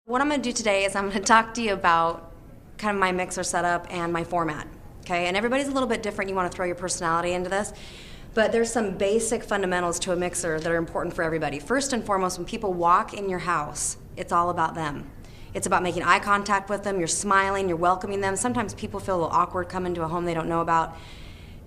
What I'm going to do today is I'm going to talk to you about kind of my mixer setup and my format, okay? And everybody's a little bit different. You want to throw your personality into this, but there's some basic fundamentals to a mixer that are important for everybody. First and foremost, when people walk in your house, it's all about them. It's about making eye contact with them. You're smiling, you're welcoming them. Sometimes people feel a little awkward coming to a home they don't know about,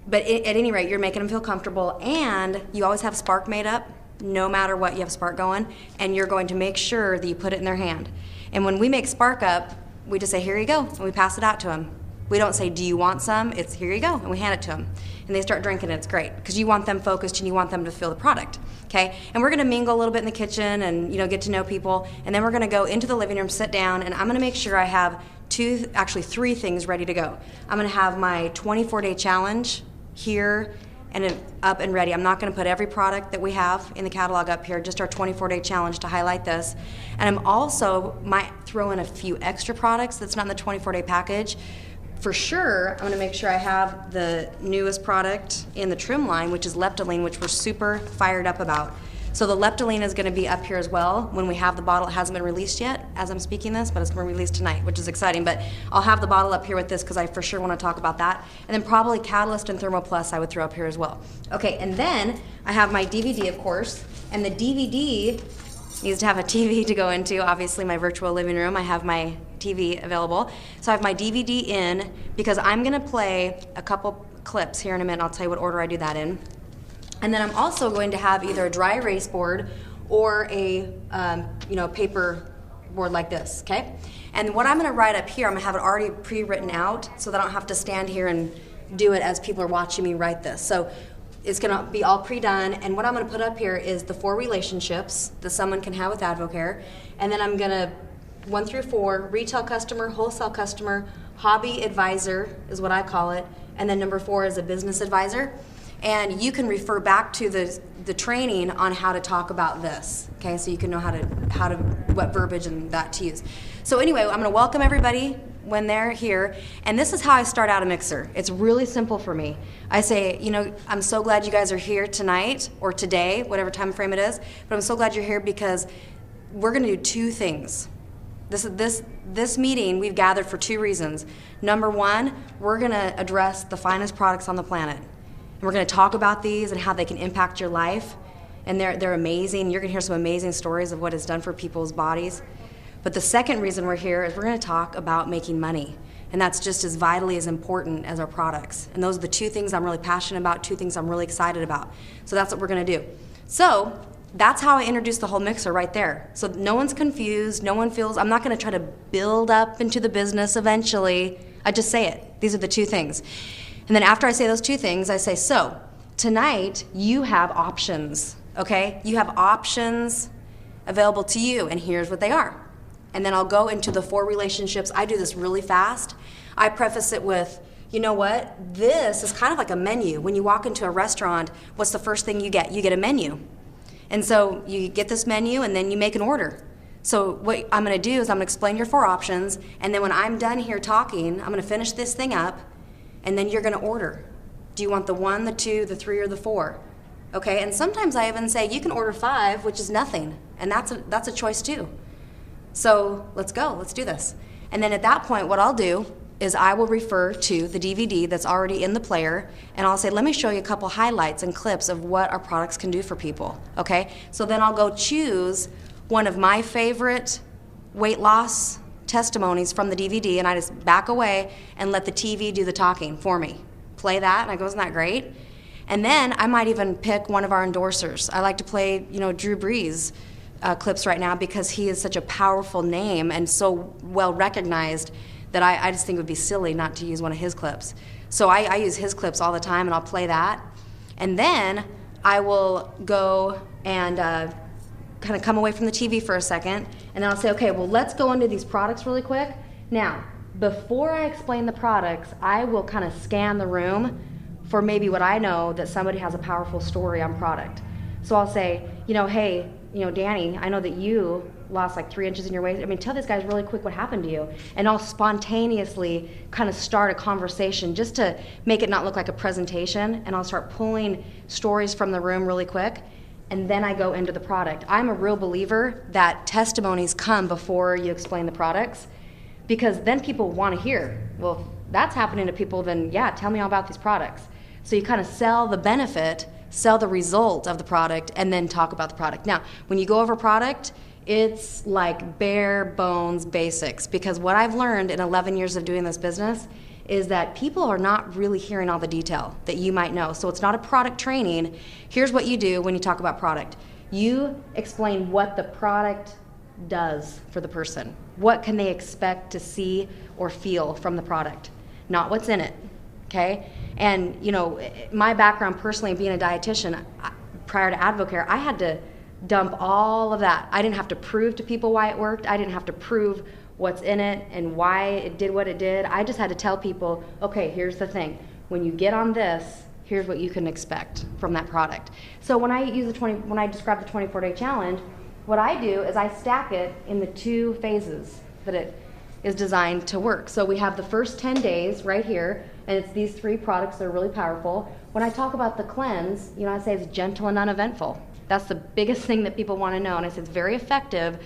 but at any rate, you're making them feel comfortable, and you always have spark made up. No matter what, you have spark going, and you're going to make sure that you put it in their hand. And when we make spark up, we just say, here you go, and we pass it out to them. We don't say, do you want some? It's here you go, and we hand it to them. And they start drinking it. It's great, because you want them focused and you want them to feel the product, okay? And we're gonna mingle a little bit in the kitchen and get to know people, and then we're gonna go into the living room, sit down, and I'm gonna make sure I have three things ready to go. I'm gonna have my 24-day challenge here and up and ready. I'm not going to put every product that we have in the catalog up here, just our 24-day challenge to highlight this. And I'm also might throw in a few extra products that's not in the 24-day package. For sure, I'm going to make sure I have the newest product in the trim line, which is Leptoline, which we're super fired up about. So the Leptoline is going to be up here as well when we have the bottle. It hasn't been released yet as I'm speaking this, but it's going to be released tonight, which is exciting. But I'll have the bottle up here with this because I for sure want to talk about that. And then probably Catalyst and Thermo Plus I would throw up here as well. Okay, and then I have my DVD, of course, and the DVD needs to have a TV to go into, obviously my virtual living room. I have my TV available. So I have my DVD in because I'm going to play a couple clips here in a minute. I'll tell you what order I do that in. And then I'm also going to have either a dry erase board or a paper board like this, okay? And what I'm gonna write up here, I'm gonna have it already pre-written out so that I don't have to stand here and do it as people are watching me write this. So it's gonna be all pre-done, and what I'm gonna put up here is the 4 relationships that someone can have with Advocare, and then I'm gonna 1 through 4, retail customer, wholesale customer, hobby advisor is what I call it, and then number 4 is a business advisor. And you can refer back to the training on how to talk about this, okay? So you can know what verbiage and that to use. So anyway, I'm gonna welcome everybody when they're here, and this is how I start out a mixer. It's really simple for me. I say, I'm so glad you guys are here tonight or today, whatever time frame it is, but I'm so glad you're here because we're gonna do 2 things. This meeting we've gathered for 2 reasons. Number 1, we're gonna address the finest products on the planet. And we're going to talk about these and how they can impact your life. And they're amazing. You're going to hear some amazing stories of what it's done for people's bodies. But the second reason we're here is we're going to talk about making money. And that's just as vitally as important as our products. And those are the 2 things I'm really passionate about, 2 things I'm really excited about. So that's what we're going to do. So that's how I introduce the whole mixer right there. So no one's confused. No one feels, I'm not going to try to build up into the business eventually. I just say it. These are the 2 things. And then after I say those 2 things, I say, so tonight you have options, okay? You have options available to you, and here's what they are. And then I'll go into the 4 relationships. I do this really fast. I preface it with, you know what? This is kind of like a menu. When you walk into a restaurant, what's the first thing you get? You get a menu. And so you get this menu, and then you make an order. So what I'm gonna do is I'm gonna explain your 4 options, and then when I'm done here talking, I'm gonna finish this thing up, and then you're going to order. Do you want the 1, the 2, the 3, or the 4? Okay, and sometimes I even say you can order 5, which is nothing, and that's a choice too. So let's go, let's do this. And then at that point, what I'll do is I will refer to the DVD that's already in the player, and I'll say, let me show you a couple highlights and clips of what our products can do for people, okay? So then I'll go choose one of my favorite weight loss testimonies from the DVD, and I just back away and let the TV do the talking for me. Play that, and I go, isn't that great? And then I might even pick one of our endorsers. I like to play, Drew Brees clips right now because he is such a powerful name and so well recognized that I just think it would be silly not to use one of his clips. So I use his clips all the time, and I'll play that. And then I will go and kind of come away from the TV for a second, and then I'll say, okay, well, let's go into these products really quick. Now, before I explain the products, I will kind of scan the room for maybe what I know that somebody has a powerful story on product. So I'll say, hey, Danny, I know that you lost like 3 inches in your waist. I mean, tell these guys really quick what happened to you. And I'll spontaneously kind of start a conversation just to make it not look like a presentation, and I'll start pulling stories from the room really quick. and then I go into the product. I'm a real believer that testimonies come before you explain the products, because then people want to hear, well, if that's happening to people, then yeah, tell me all about these products. So you kind of sell the benefit, sell the result of the product, and then talk about the product. Now, when you go over product, it's like bare bones basics, because what I've learned in 11 years of doing this business is that people are not really hearing all the detail that you might know. So it's not a product training. Here's what you do when you talk about product. You explain what the product does for the person. What can they expect to see or feel from the product, not what's in it, okay? And you know, my background personally being a dietitian, prior to Advocare, I had to dump all of that. I didn't have to prove to people why it worked. I didn't have to prove what's in it and why it did what it did. I just had to tell people, okay, here's the thing. When you get on this, here's what you can expect from that product. So when I describe the 24-day challenge, what I do is I stack it in the 2 phases that it is designed to work. So we have the first 10 days right here, and it's these 3 products that are really powerful. When I talk about the cleanse, you know, I say it's gentle and uneventful. That's the biggest thing that people want to know, and I say it's very effective,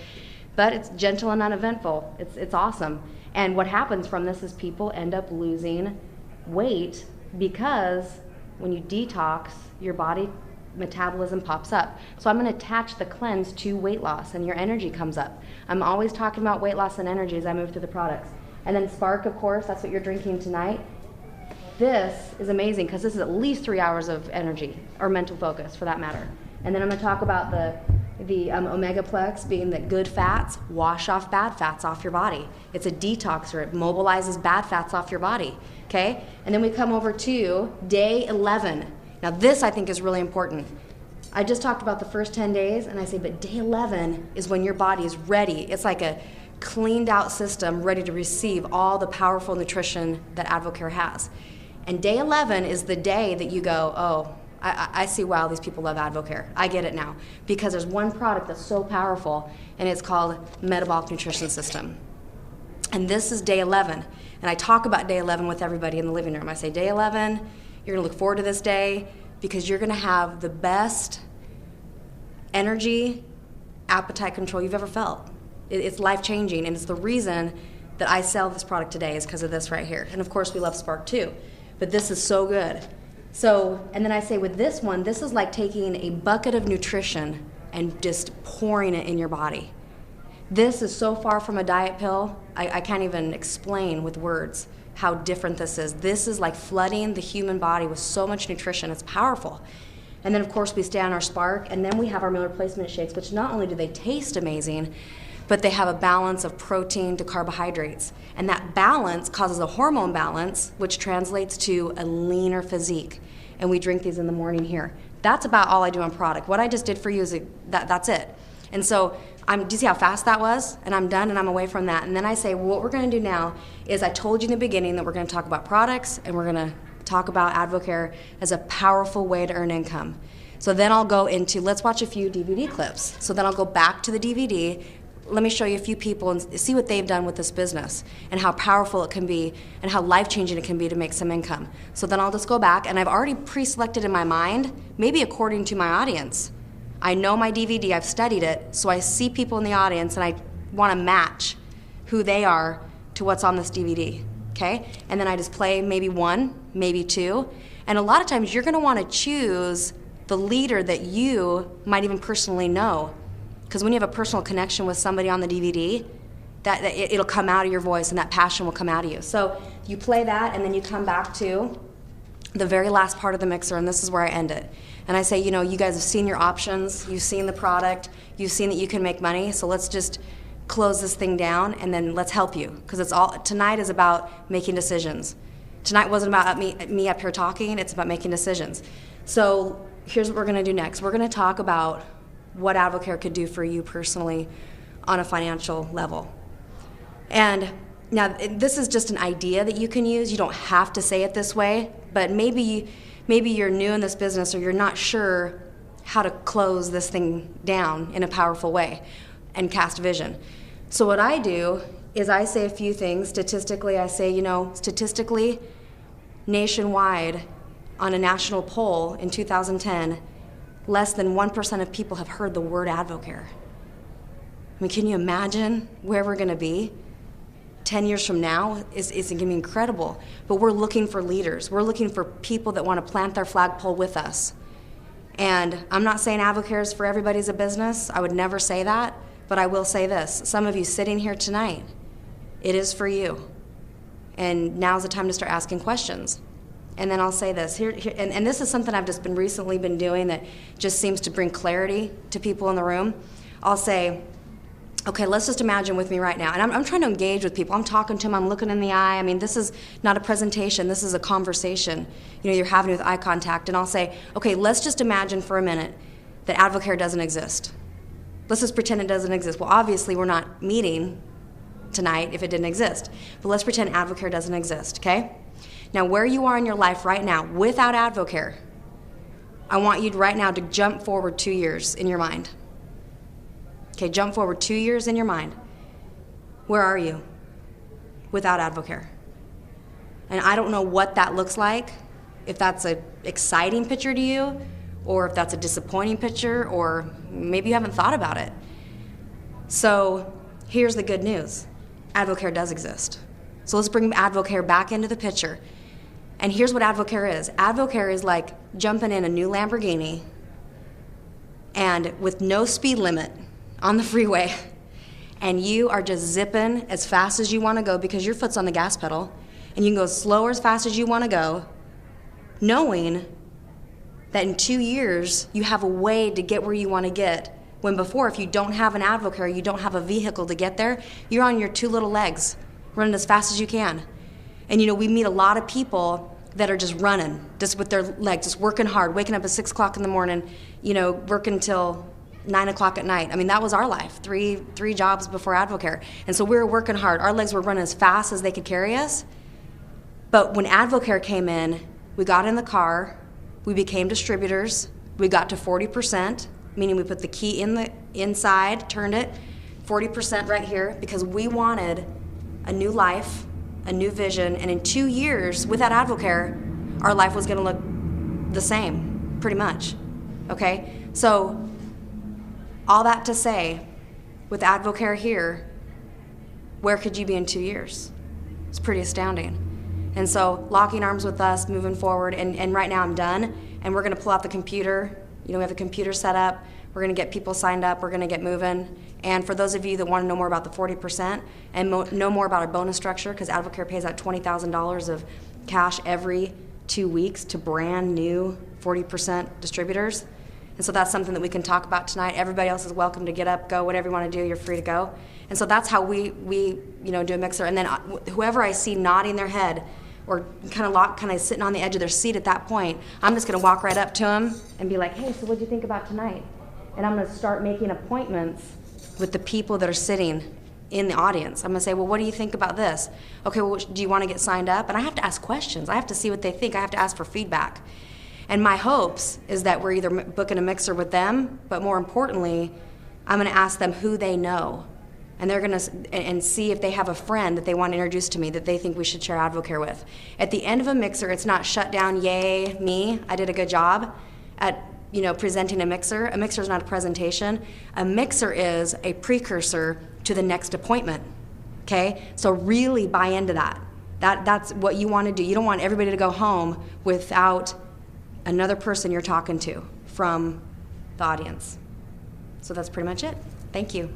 but it's gentle and uneventful. It's awesome. And what happens from this is people end up losing weight, because when you detox, your body metabolism pops up. So I'm going to attach the cleanse to weight loss, and your energy comes up. I'm always talking about weight loss and energy as I move through the products. And then Spark, of course, that's what you're drinking tonight. This is amazing, because this is at least 3 hours of energy, or mental focus for that matter. And then I'm going to talk about the Omegaplex being that good fats wash off bad fats off your body. It's a detoxer. It mobilizes bad fats off your body, okay? And then we come over to day 11. Now this I think is really important. I just talked about the first 10 days, and I say, but day 11 is when your body is ready. It's like a cleaned out system ready to receive all the powerful nutrition that Advocare has. And day 11 is the day that you go, oh, I see why all these people love Advocare. I get it now. Because there's one product that's so powerful, and it's called Metabolic Nutrition System. And this is day 11. And I talk about day 11 with everybody in the living room. I say, day 11, you're going to look forward to this day, because you're going to have the best energy, appetite control you've ever felt. It's life-changing, and it's the reason that I sell this product today is because of this right here. And of course, we love Spark too. But this is so good. So, and then I say with this one, this is like taking a bucket of nutrition and just pouring it in your body. This is so far from a diet pill, I can't even explain with words how different this is. This is like flooding the human body with so much nutrition. It's powerful. And then of course we stay on our Spark, and then we have our meal replacement shakes, which not only do they taste amazing, but they have a balance of protein to carbohydrates. And that balance causes a hormone balance, which translates to a leaner physique. And we drink these in the morning here. That's about all I do on product. What I just did for you is that's it. And so, do you see how fast that was? And I'm done and I'm away from that. And then I say, well, what we're going to do now is I told you in the beginning that we're going to talk about products, and we're going to talk about Advocare as a powerful way to earn income. So then I'll go into, let's watch a few DVD clips. So then I'll go back to the DVD. Let me show you a few people and see what they've done with this business and how powerful it can be and how life-changing it can be to make some income. So then I'll just go back, and I've already pre-selected in my mind, maybe according to my audience. I know my DVD, I've studied it, so I see people in the audience and I want to match who they are to what's on this DVD, okay? And then I just play maybe 1, maybe 2. And a lot of times you're going to want to choose the leader that you might even personally know. Because when you have a personal connection with somebody on the DVD, it'll come out of your voice, and that passion will come out of you. So you play that, and then you come back to the very last part of the mixer, and this is where I end it. And I say, you know, you guys have seen your options, you've seen the product, you've seen that you can make money, so let's just close this thing down, and then let's help you. Because tonight is about making decisions. Tonight wasn't about me up here talking, it's about making decisions. So here's what we're going to do next. We're going to talk about what Advocare could do for you personally on a financial level. And now this is just an idea that you can use. You don't have to say it this way, but maybe you're new in this business, or you're not sure how to close this thing down in a powerful way and cast vision. So what I do is I say a few things. Statistically, I say, you know, statistically, nationwide, on a national poll in 2010, less than 1% of people have heard the word Advocare. I mean, can you imagine where we're going to be 10 years from now? It's going to be incredible. But we're looking for leaders. We're looking for people that want to plant their flagpole with us. And I'm not saying Advocare is for everybody's a business. I would never say that. But I will say this. Some of you sitting here tonight, it is for you. And now's the time to start asking questions. And then I'll say this, and this is something I've just recently been doing that just seems to bring clarity to people in the room. I'll say, okay, let's just imagine with me right now. And I'm trying to engage with people. I'm talking to them. I'm looking in the eye. I mean, this is not a presentation. This is a conversation. You know, you're having with eye contact. And I'll say, okay, let's just imagine for a minute that Advocare doesn't exist. Let's just pretend it doesn't exist. Well, obviously, we're not meeting tonight if it didn't exist. But let's pretend Advocare doesn't exist, okay? Now, where you are in your life right now without Advocare, I want you right now to jump forward 2 years in your mind. Okay, jump forward 2 years in your mind. Where are you without Advocare? And I don't know what that looks like, if that's an exciting picture to you, or if that's a disappointing picture, or maybe you haven't thought about it. So here's the good news. Advocare does exist. So let's bring Advocare back into the picture. And here's what Advocare is. Advocare is like jumping in a new Lamborghini and with no speed limit on the freeway, and you are just zipping as fast as you want to go because your foot's on the gas pedal, and you can go slow or as fast as you want to go, knowing that in 2 years you have a way to get where you want to get, when before, if you don't have an Advocare, you don't have a vehicle to get there, you're on your two little legs running as fast as you can. And you know, we meet a lot of people that are just running, just with their legs, just working hard, waking up at 6 o'clock in the morning, you know, working till 9 o'clock at night. I mean, that was our life, three jobs before Advocare. And so we were working hard. Our legs were running as fast as they could carry us. But when Advocare came in, we got in the car, we became distributors, we got to 40%, meaning we put the key in the inside, turned it, 40% right here, because we wanted a new life, a new vision, and in 2 years, without Advocare, our life was gonna look the same, pretty much, okay? So, all that to say, with Advocare here, where could you be in 2 years? It's pretty astounding. And so, locking arms with us, moving forward, and right now I'm done, and we're gonna pull out the computer. You know, we have the computer set up. We're gonna get people signed up. We're gonna get moving. And for those of you that wanna know more about the 40% and know more about our bonus structure, because Advocare pays out $20,000 of cash every 2 weeks to brand new 40% distributors. And so that's something that we can talk about tonight. Everybody else is welcome to get up, go, whatever you want to do, you're free to go. And so that's how we do a mixer. And then whoever I see nodding their head or kind of sitting on the edge of their seat at that point, I'm just going to walk right up to them and be like, hey, so what'd you think about tonight? And I'm going to start making appointments with the people that are sitting in the audience. I'm going to say, well, what do you think about this? Okay, well, do you want to get signed up? And I have to ask questions. I have to see what they think. I have to ask for feedback. And my hopes is that we're either booking a mixer with them, but more importantly, I'm going to ask them who they know. And they're going to and see if they have a friend that they want to introduce to me that they think we should share Advocare with. At the end of a mixer, it's not shut down, yay, me, I did a good job at presenting a mixer. A mixer is not a presentation. A mixer is a precursor to the next appointment, okay? So really buy into that. That's what you want to do. You don't want everybody to go home without another person you're talking to from the audience. So that's pretty much it. Thank you.